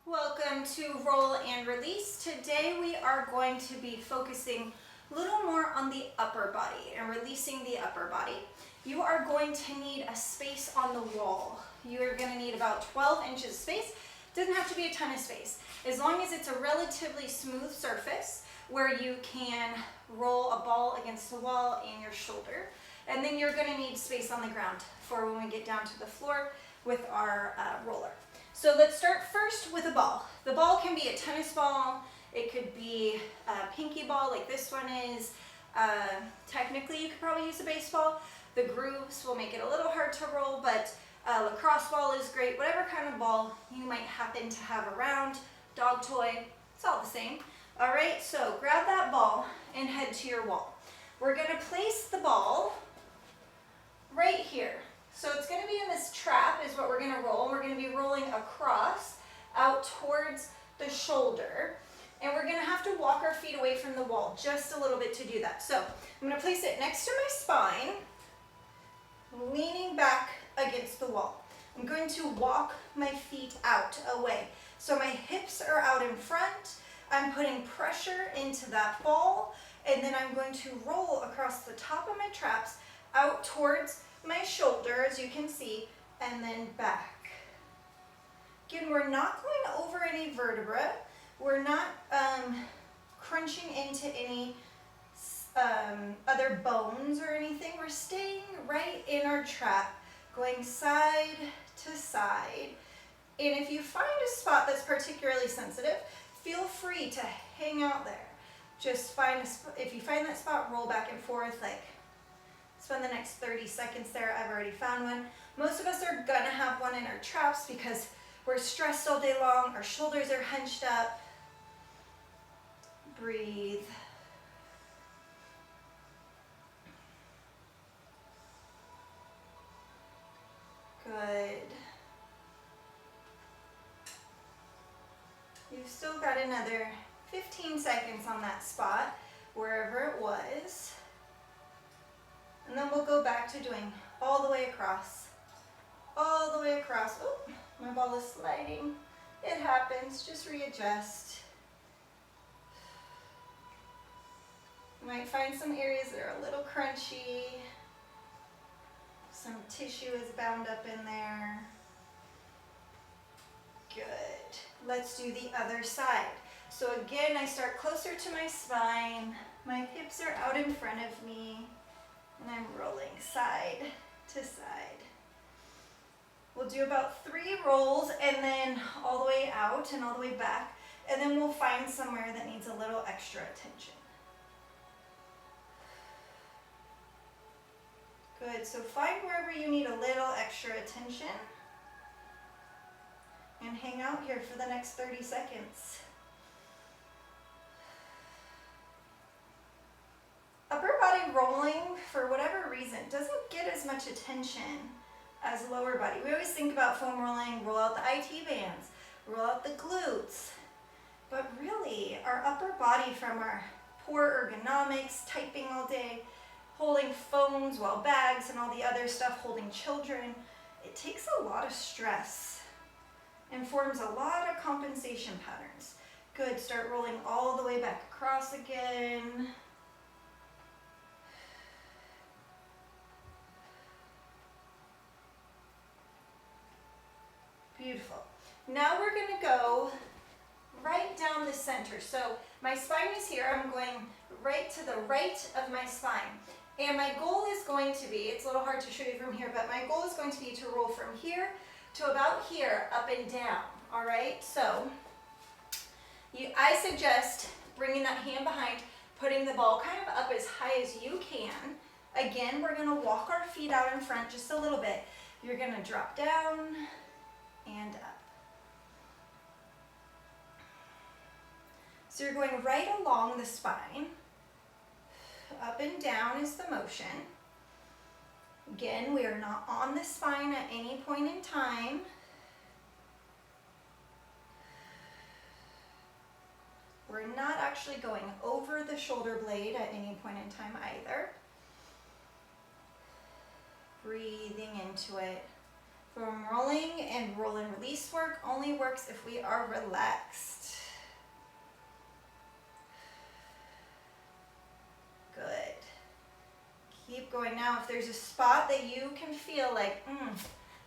Welcome to Roll and Release. Today we are going to be focusing a little more on the upper body and releasing the upper body. You are going to need a space on the wall. You are going to need about 12 inches of space. Doesn't have to be a ton of space. As long as it's a relatively smooth surface where you can roll a ball against the wall and your shoulder. And then you're going to need space on the ground for when we get down to the floor with our roller. So let's start first with a ball. The ball can be a tennis ball. It could be a pinky ball like this one is. Technically, you could probably use a baseball. The grooves will make it a little hard to roll, but a lacrosse ball is great. Whatever kind of ball you might happen to have around, dog toy, it's all the same. All right, so grab that ball and head to your wall. We're gonna place the ball right here. So it's going to be in this trap is what we're going to roll. We're going to be rolling across out towards the shoulder. And we're going to have to walk our feet away from the wall just a little bit to do that. So I'm going to place it next to my spine, leaning back against the wall. I'm going to walk my feet out away. So my hips are out in front. I'm putting pressure into that ball. And then I'm going to roll across the top of my traps out towards my shoulder, as you can see, and then back. Again, we're not going over any vertebra. We're not crunching into any other bones or anything. We're staying right in our trap, going side to side. And if you find a spot that's particularly sensitive, feel free to hang out there. Just find if you find that spot, roll back and forth, like spend the next 30 seconds there. I've already found one. Most of us are gonna have one in our traps because we're stressed all day long. Our shoulders are hunched up. Breathe. Good. You've still got another 15 seconds on that spot, wherever it was. And then we'll go back to doing all the way across. All the way across. Oh, my ball is sliding. It happens, just readjust. You might find some areas that are a little crunchy. Some tissue is bound up in there. Good. Let's do the other side. So again, I start closer to my spine. My hips are out in front of me. And I'm rolling side to side. We'll do about 3 rolls and then all the way out and all the way back. And then we'll find somewhere that needs a little extra attention. Good, so find wherever you need a little extra attention. And hang out here for the next 30 seconds. Upper body rolling, for whatever reason, doesn't get as much attention as lower body. We always think about foam rolling, roll out the IT bands, roll out the glutes. But really, our upper body from our poor ergonomics, typing all day, holding phones while bags and all the other stuff, holding children, it takes a lot of stress and forms a lot of compensation patterns. Good, start rolling all the way back across again. Beautiful. Now we're going to go right down the center. So my spine is here. I'm going right to the right of my spine. And my goal is going to be, it's a little hard to show you from here, but my goal is going to be to roll from here to about here, up and down. All right? So I suggest bringing that hand behind, putting the ball kind of up as high as you can. Again, we're going to walk our feet out in front just a little bit. You're going to drop down and up. So you're going right along the spine. Up and down is the motion. Again, we are not on the spine at any point in time. We're not actually going over the shoulder blade at any point in time either. Breathing into it. Foam rolling and roll and release work only works if we are relaxed. Good. Keep going. Now, if there's a spot that you can feel like,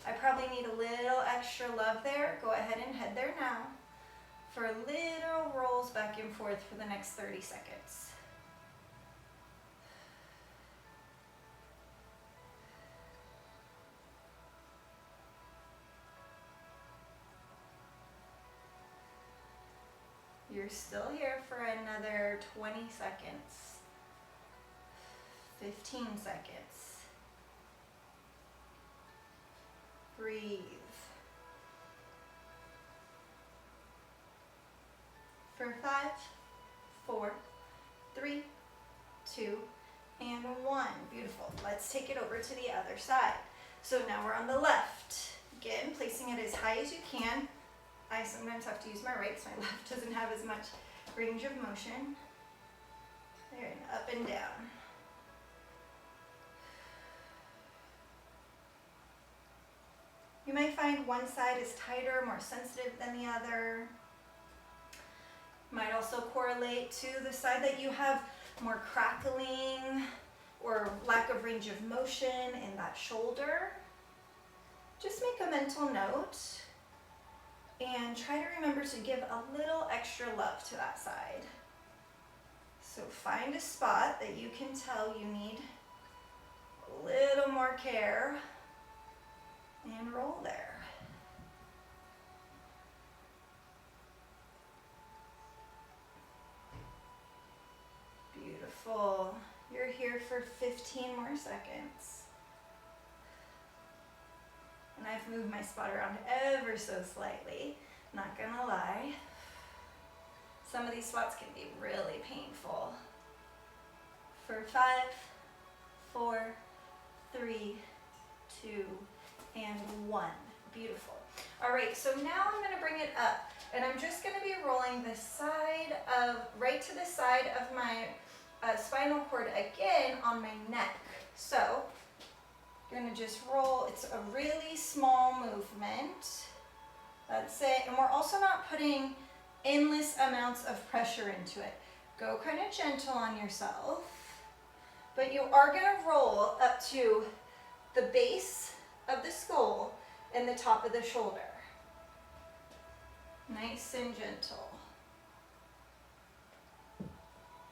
I probably need a little extra love there, go ahead and head there now for little rolls back and forth for the next 30 seconds. You're still here for another 20 seconds, 15 seconds. Breathe. For 5, 4, 3, 2, and 1. Beautiful. Let's take it over to the other side. So now we're on the left. Again, placing it as high as you can. I sometimes have to use my right because my left doesn't have as much range of motion. There, and up and down. You might find one side is tighter, more sensitive than the other. Might also correlate to the side that you have more crackling or lack of range of motion in that shoulder. Just make a mental note and try to remember to give a little extra love to that side. So find a spot that you can tell you need a little more care and roll there. Beautiful. You're here for 15 more seconds. And I've moved my spot around ever so slightly, not gonna lie. Some of these spots can be really painful. For 5, 4, 3, 2, and 1. Beautiful. All right, so now I'm gonna bring it up and I'm just gonna be rolling the side of, right to the side of my spinal cord again on my neck. So I'm gonna just roll. It's a really small movement. That's it. And we're also not putting endless amounts of pressure into it. Go kind of gentle on yourself, but you are gonna roll up to the base of the skull and the top of the shoulder. Nice and gentle.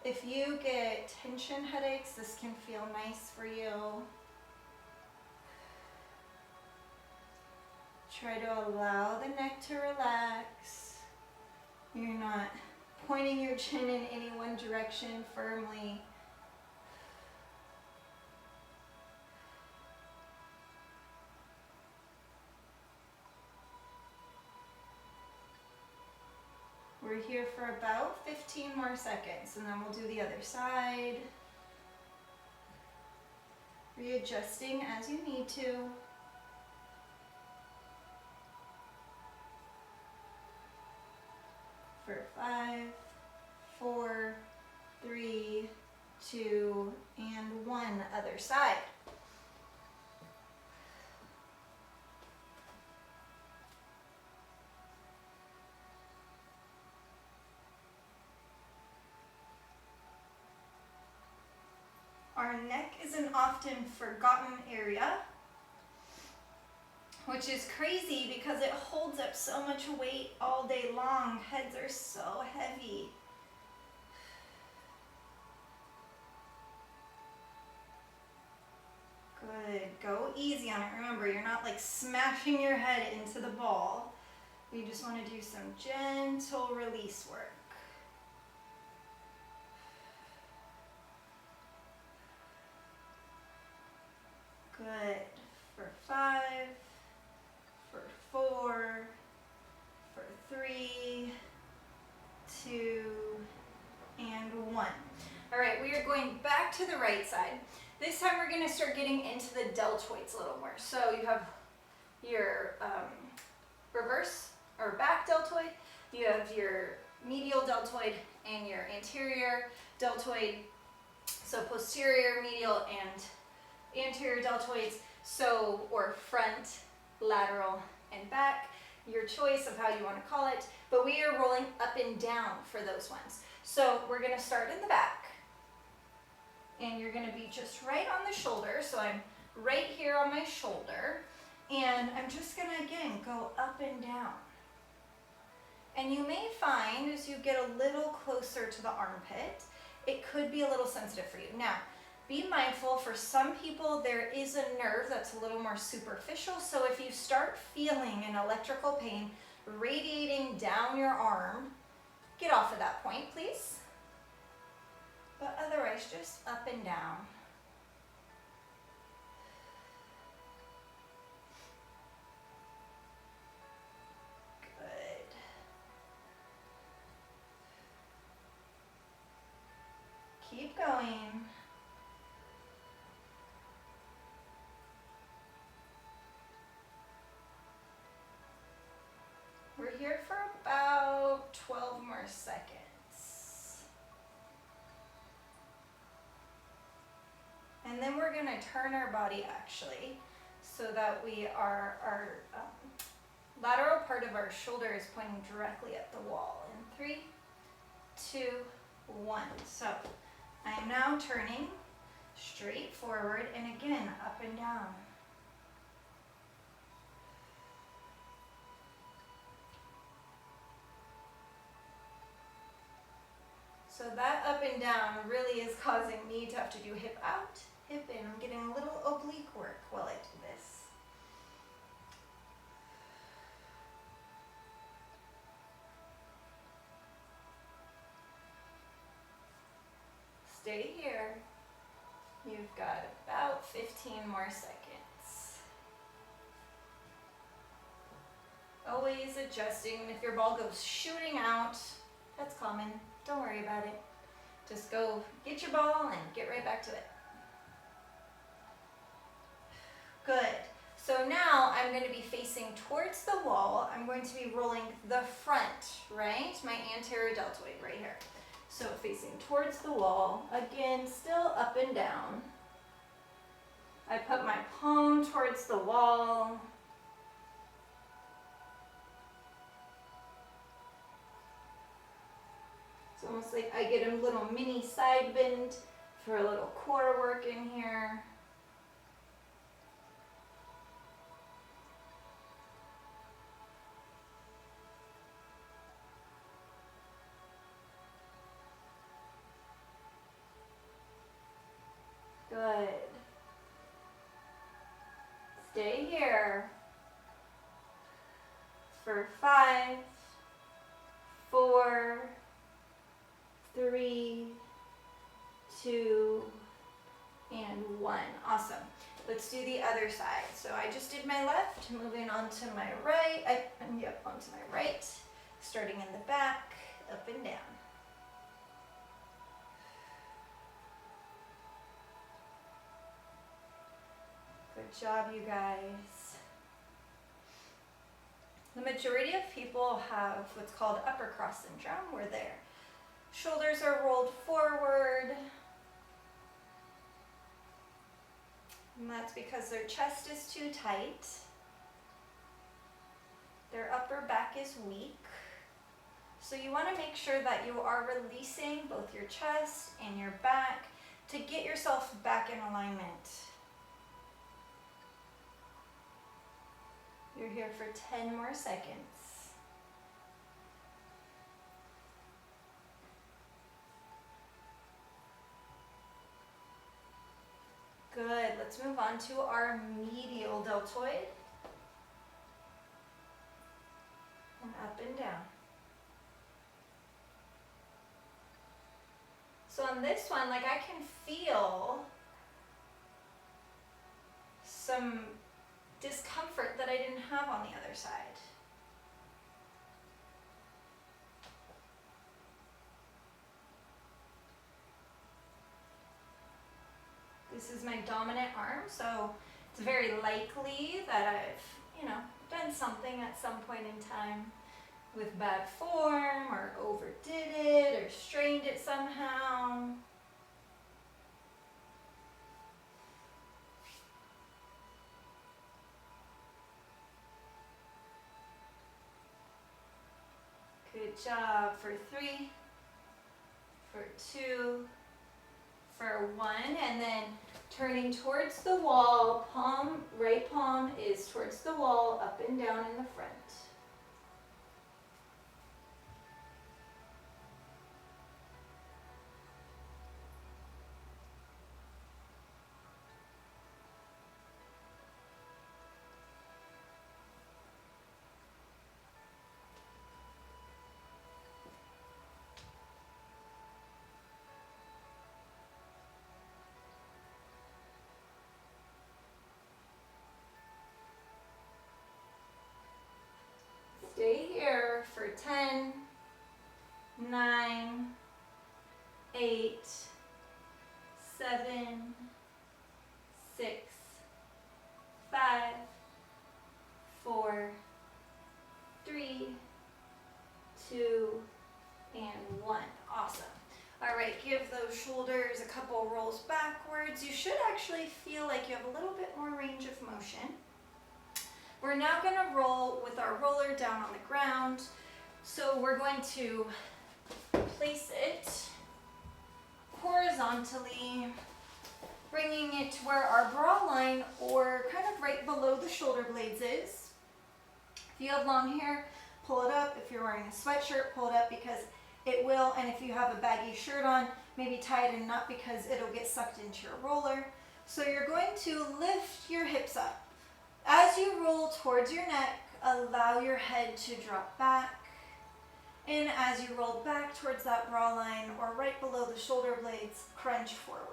If you get tension headaches, this can feel nice for you. Try to allow the neck to relax. You're not pointing your chin in any one direction firmly. We're here for about 15 more seconds and then we'll do the other side. Readjusting as you need to. For 5, 4, 3, 2, and 1. Other side. Our neck is an often forgotten area, which is crazy because it holds up so much weight all day long. Heads are so heavy. Good. Go easy on it. Remember, you're not like smashing your head into the ball. We just want to do some gentle release work. Good. For 5, for 4, for 3, 2, and 1. All right, we are going back to the right side. This time we're going to start getting into the deltoids a little more. So you have your reverse or back deltoid, you have your medial deltoid and your anterior deltoid. So posterior, medial, and anterior deltoids, so, or front lateral, and back. Your choice of how you want to call it, but we are rolling up and down for those ones. So we're going to start in the back, and you're going to be just right on the shoulder. So I'm right here on my shoulder, and I'm just going to, again, go up and down. And you may find as you get a little closer to the armpit, it could be a little sensitive for you. Now, be mindful, for some people there is a nerve that's a little more superficial, so if you start feeling an electrical pain radiating down your arm, get off at that point, please. But otherwise, just up and down. Good. Keep going. We're here for about 12 more seconds. And then we're going to turn our body actually so that our lateral part of our shoulder is pointing directly at the wall. In 3, 2, 1. So I am now turning straight forward and again up and down. So that up and down really is causing me to have to do hip out, hip in. I'm getting a little oblique work while I do this. Stay here. You've got about 15 more seconds. Always adjusting. If your ball goes shooting out, that's common. Don't worry about it. Just go get your ball and get right back to it. Good. So now I'm going to be facing towards the wall. I'm going to be rolling the front, right? My anterior deltoid right here. So facing towards the wall. Again, still up and down. I put my palm towards the wall. It's almost like I get a little mini side bend for a little core work in here. Good. Stay here for 5, 4, 3, 2, and 1. Awesome. Let's do the other side. So I just did my left, moving on to my right. Onto my right, starting in the back, up and down. Good job, you guys. The majority of people have what's called upper cross syndrome, where their shoulders are rolled forward. And that's because their chest is too tight. Their upper back is weak. So you want to make sure that you are releasing both your chest and your back to get yourself back in alignment. You're here for 10 more seconds. Good. Let's move on to our medial deltoid. And up and down. So on this one, like, I can feel some discomfort that I didn't have on the other side. This is my dominant arm, so it's very likely that I've, done something at some point in time with bad form, or overdid it, or strained it somehow. Good job. For 3, for 2, for 1, and then turning towards the wall, right palm is towards the wall, up and down in the front. Stay here for 10, 9, 8, 7, 6, 5, 4, 3, 2, and 1. Awesome. All right, give those shoulders a couple rolls backwards. You should actually feel like you have a little bit more range of motion. We're now going to roll with our roller down on the ground. So we're going to place it horizontally, bringing it to where our bra line or kind of right below the shoulder blades is. If you have long hair, pull it up. If you're wearing a sweatshirt, pull it up because it will. And if you have a baggy shirt on, maybe tie it in a knot because it'll get sucked into your roller. So you're going to lift your hips up. As you roll towards your neck, allow your head to drop back. And as you roll back towards that bra line or right below the shoulder blades, crunch forward.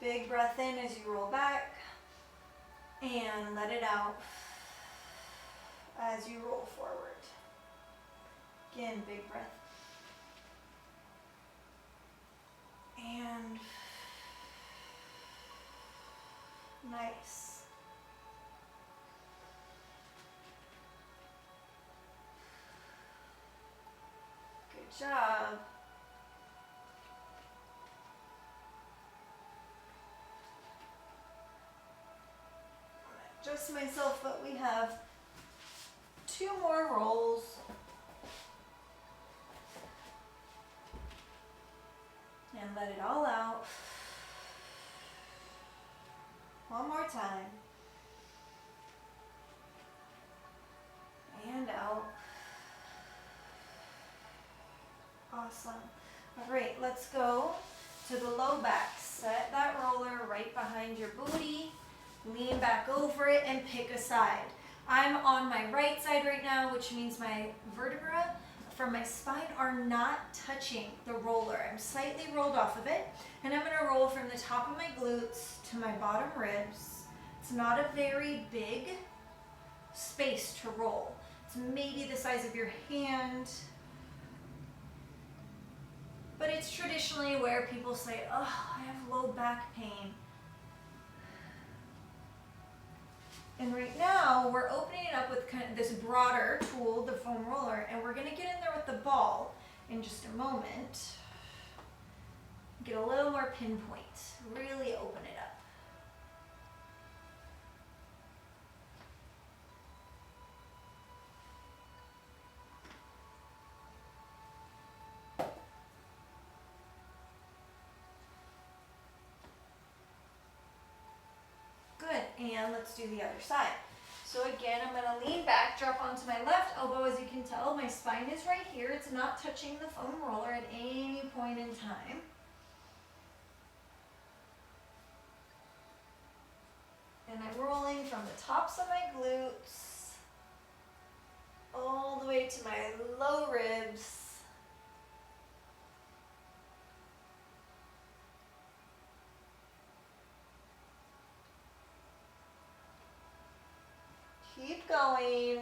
Big breath in as you roll back and let it out as you roll forward. Again, big breath. And nice. Good job. Adjust myself, but we have 2 more rolls. And let it all out. One more time. And out. Awesome. All right, let's go to the low back. Set that roller right behind your booty. Lean back over it and pick a side. I'm on my right side right now, which means my vertebra from my spine are not touching the roller. I'm slightly rolled off of it, and I'm going to roll from the top of my glutes to my bottom ribs. It's not a very big space to roll. It's maybe the size of your hand, but it's traditionally where people say, oh, I have low back pain. And right now, we're opening it up with kind of this broader tool, the foam roller, and we're gonna get in there with the ball in just a moment. Get a little more pinpoint, really open it up. And let's do the other side. So again, I'm going to lean back, drop onto my left elbow. As you can tell, my spine is right here. It's not touching the foam roller at any point in time. And I'm rolling from the tops of my glutes all the way to my low ribs. Keep going.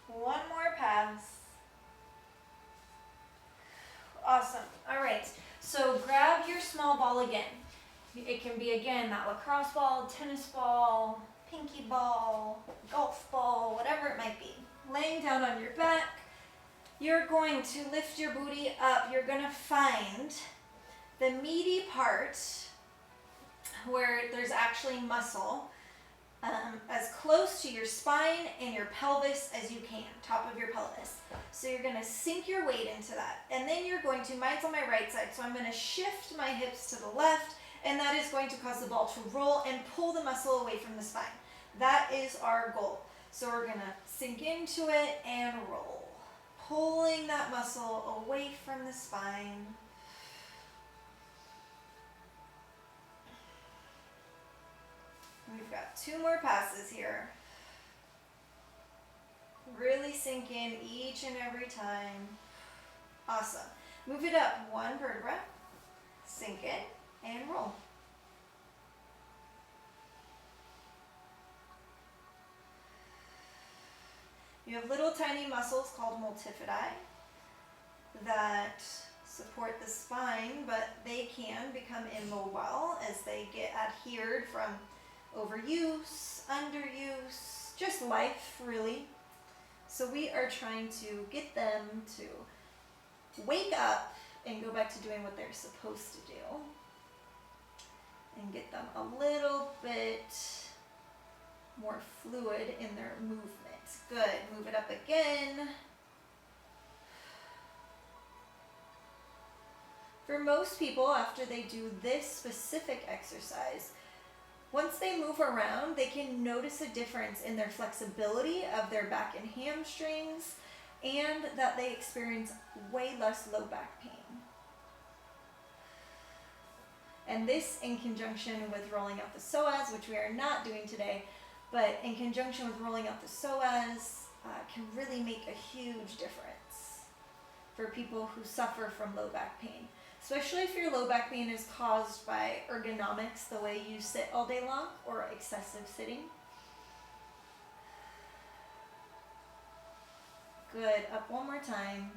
One more pass. Awesome. All right. So grab your small ball again. It can be, again, that lacrosse ball, tennis ball, pinky ball, golf ball, whatever it might be. Laying down on your back, you're going to lift your booty up. You're going to find the meaty part where there's actually muscle, as close to your spine and your pelvis as you can, top of your pelvis. So you're going to sink your weight into that. And then you're going to, mine's on my right side, so I'm going to shift my hips to the left, and that is going to cause the ball to roll and pull the muscle away from the spine. That is our goal. So we're going to sink into it and roll, pulling that muscle away from the spine. We've got 2 more passes here. Really sink in each and every time. Awesome. Move it up 1 vertebra, sink in, and roll. You have little tiny muscles called multifidi that support the spine, but they can become immobile as they get adhered from overuse, underuse, just life really. So we are trying to get them to wake up and go back to doing what they're supposed to do and get them a little bit more fluid in their movement. Good. Move it up again. For most people, after they do this specific exercise, once they move around, they can notice a difference in their flexibility of their back and hamstrings, and that they experience way less low back pain. And this in conjunction with rolling out the psoas, which we are not doing today, but in conjunction with rolling out the psoas, can really make a huge difference for people who suffer from low back pain. Especially if your low back pain is caused by ergonomics, the way you sit all day long, or excessive sitting. Good. Up 1 more time.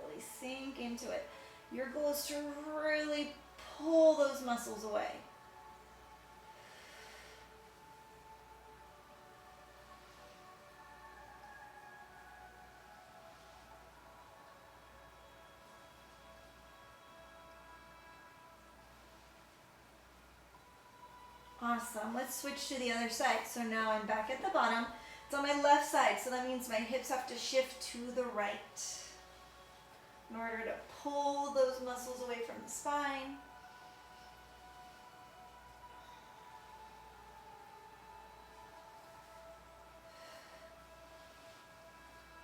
Really sink into it. Your goal is to really pull those muscles away. Awesome. Let's switch to the other side. So now I'm back at the bottom. It's on my left side, so that means my hips have to shift to the right in order to pull those muscles away from the spine.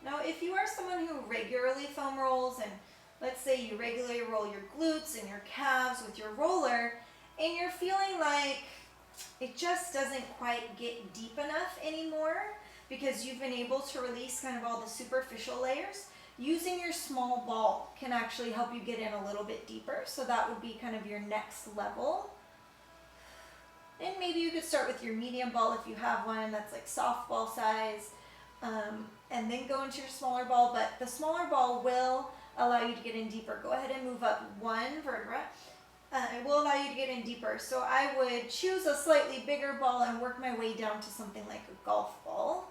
Now, if you are someone who regularly foam rolls, and let's say you regularly roll your glutes and your calves with your roller, and you're feeling like it just doesn't quite get deep enough anymore because you've been able to release kind of all the superficial layers, using your small ball can actually help you get in a little bit deeper. So that would be kind of your next level. And maybe you could start with your medium ball if you have one that's like softball size, and then go into your smaller ball. But the smaller ball will allow you to get in deeper. Go ahead and move up 1 vertebra. It will allow you to get in deeper. So I would choose a slightly bigger ball and work my way down to something like a golf ball.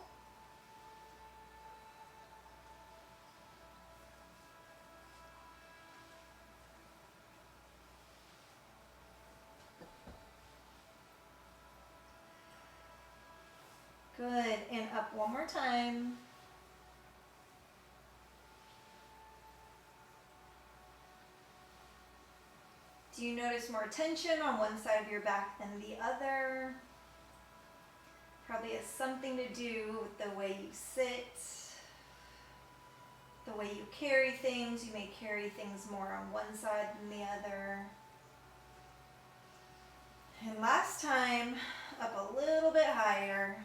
Good. And up 1 more time. Do you notice more tension on one side of your back than the other? Probably has something to do with the way you sit, the way you carry things. You may carry things more on one side than the other. And last time, up a little bit higher.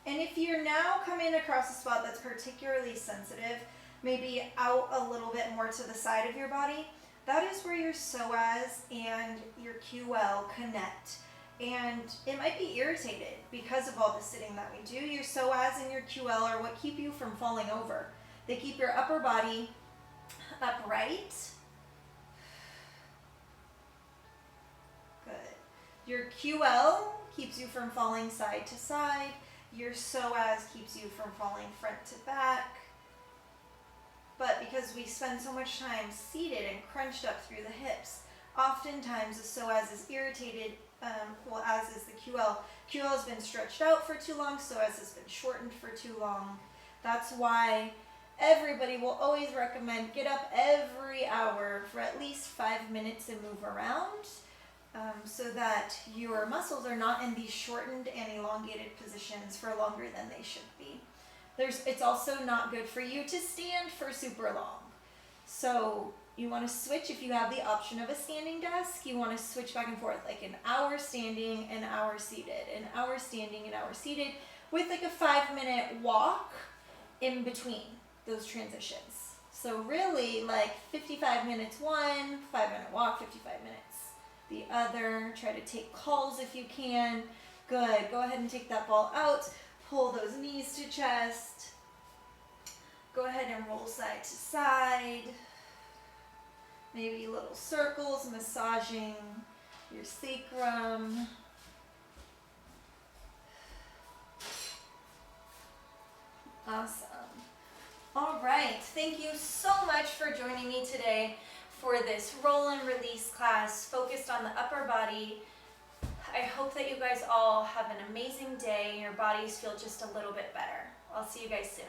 And if you're now coming across a spot that's particularly sensitive, maybe out a little bit more to the side of your body, that is where your psoas and your QL connect. And it might be irritated because of all the sitting that we do. Your psoas and your QL are what keep you from falling over. They keep your upper body upright. Good. Your QL keeps you from falling side to side. Your psoas keeps you from falling front to back. But because we spend so much time seated and crunched up through the hips, oftentimes the psoas is irritated, as is the QL. QL has been stretched out for too long, psoas has been shortened for too long. That's why everybody will always recommend get up every hour for at least 5 minutes and move around, so that your muscles are not in these shortened and elongated positions for longer than they should be. It's also not good for you to stand for super long. So you want to switch, if you have the option of a standing desk, you want to switch back and forth, like an hour standing, an hour seated, an hour standing, an hour seated, with like a 5-minute walk in between those transitions. So really like 55 minutes one, 5-minute walk, 55 minutes the other. Try to take calls if you can. Good. Go ahead and take that ball out. Pull those knees to chest. Go ahead and roll side to side. Maybe little circles, massaging your sacrum. Awesome. All right. Thank you so much for joining me today for this roll and release class focused on the upper body. I hope that you guys all have an amazing day and your bodies feel just a little bit better. I'll see you guys soon.